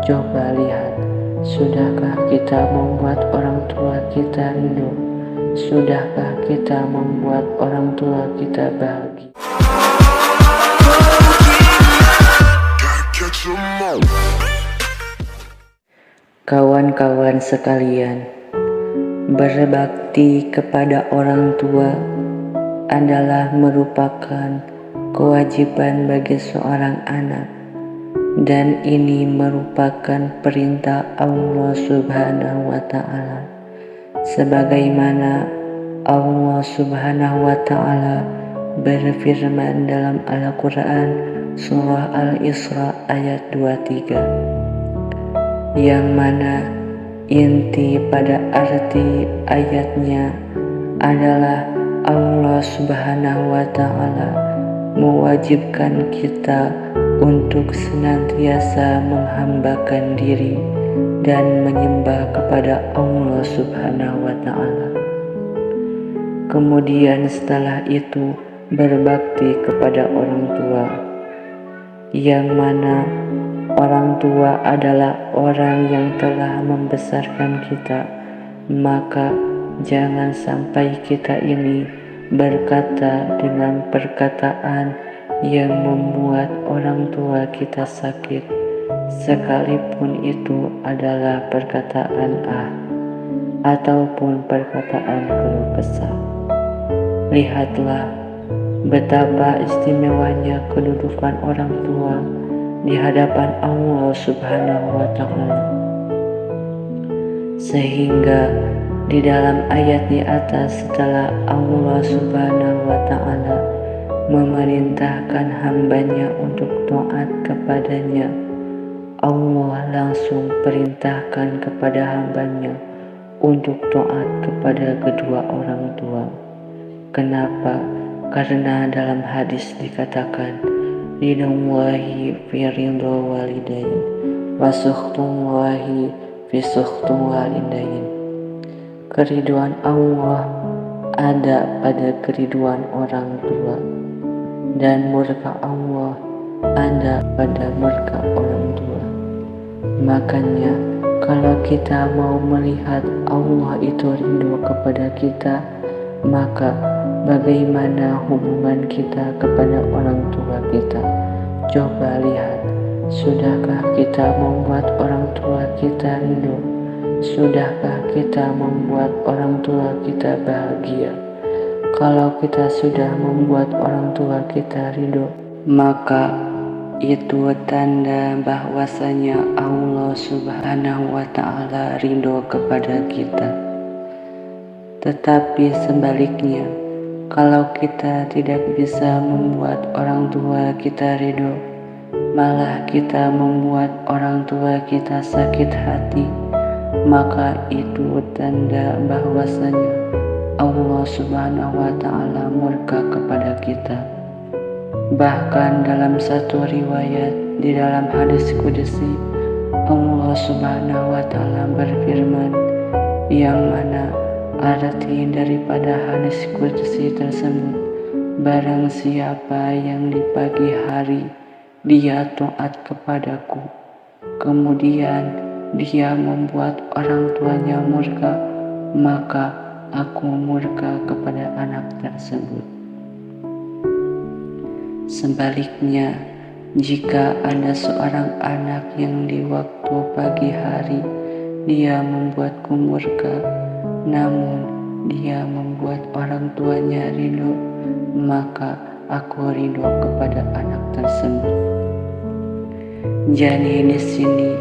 Coba lihat, sudahkah kita membuat orang tua kita rindu? Sudahkah kita membuat orang tua kita bahagia? Kawan-kawan sekalian, berbakti kepada orang tua adalah merupakan kewajiban bagi seorang anak, dan ini merupakan perintah Allah Subhanahu wa Ta'ala, sebagaimana Allah Subhanahu wa Ta'ala berfirman dalam Al-Quran surah Al-Isra ayat 23, yang mana inti pada arti ayatnya adalah Allah Subhanahu wa Ta'ala mewajibkan kita untuk senantiasa menghambakan diri dan menyembah kepada Allah Subhanahu wa Ta'ala. Kemudian setelah itu berbakti kepada orang tua, yang mana orang tua adalah orang yang telah membesarkan kita. Maka jangan sampai kita ini berkata dengan perkataan yang membuat orang tua kita sakit, sekalipun itu adalah perkataan ataupun perkataan keluh kesah. Lihatlah betapa istimewanya kedudukan orang tua di hadapan Allah Subhanahu wa Ta'ala, sehingga di dalam ayat di atas, setelah Allah Subhanahu wa Ta'ala memerintahkan hambanya untuk taat kepadanya, Allah langsung perintahkan kepada hambanya untuk taat kepada kedua orang tua. Kenapa? Karena dalam hadis dikatakan, ridwanullahi fi ridha walidain wa sukhtullahi fi sukhtu walidain. Keriduan Allah ada pada keriduan orang tua, dan murka Allah ada pada murka orang tua. Makanya kalau kita mau melihat Allah itu rindu kepada kita, maka bagaimana hubungan kita kepada orang tua kita? Coba lihat, sudahkah kita membuat orang tua kita rindu? Sudahkah kita membuat orang tua kita bahagia? Kalau kita sudah membuat orang tua kita rindu, maka itu tanda bahwasanya Allah Subhanahu wa Ta'ala rindu kepada kita. Tetapi sebaliknya, kalau kita tidak bisa membuat orang tua kita ridho, malah kita membuat orang tua kita sakit hati, maka itu tanda bahwasanya Allah Subhanahu wa Ta'ala murka kepada kita. Bahkan dalam satu riwayat di dalam hadis qudsi, Allah Subhanahu wa Ta'ala berfirman, yang mana arti daripada hadis qudsi tersebut, barang siapa yang di pagi hari dia taat kepadaku, kemudian dia membuat orang tuanya murka, maka aku murka kepada anak tersebut. Sebaliknya, jika ada seorang anak yang di waktu pagi hari dia membuatku murka, namun dia membuat orang tuanya ridho, maka aku ridho kepada anak tersebut. Jadi di sini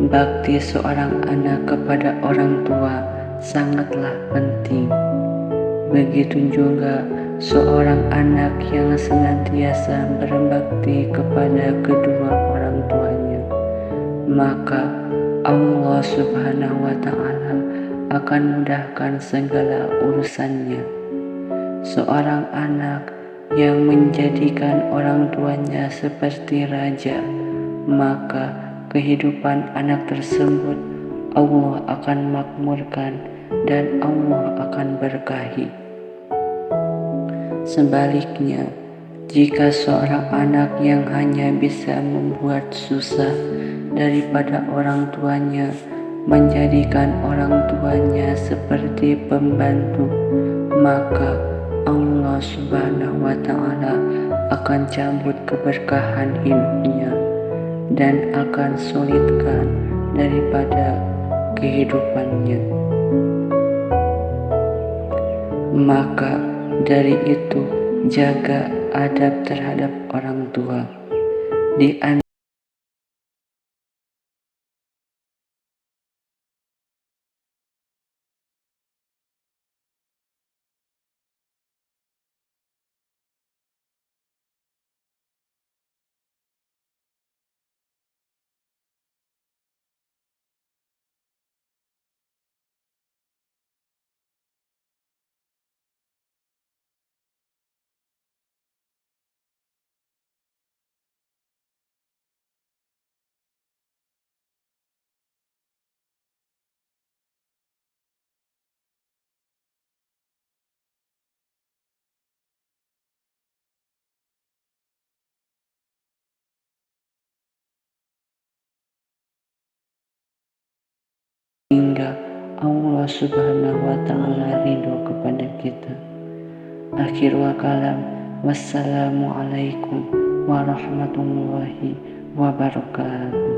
bakti seorang anak kepada orang tua sangatlah penting. Begitu juga seorang anak yang senantiasa berbakti kepada kedua orang tuanya, maka Allah Subhanahu wa Ta'ala akan mudahkan segala urusannya. Seorang anak yang menjadikan orang tuanya seperti raja, maka kehidupan anak tersebut Allah akan makmurkan dan Allah akan berkahi. Sebaliknya, Jika seorang anak yang hanya bisa membuat susah daripada orang tuanya menjadikan orang tuanya seperti pembantu, maka Allah Subhanahu wa Ta'ala akan cabut keberkahan hidupnya dan akan sulitkan daripada kehidupannya. Maka dari itu, jaga adab terhadap orang tua. Di hingga Allah Subhanahu wa Ta'ala ridho kepada kita. Akhirul kalam, wassalamualaikum warahmatullahi wabarakatuh.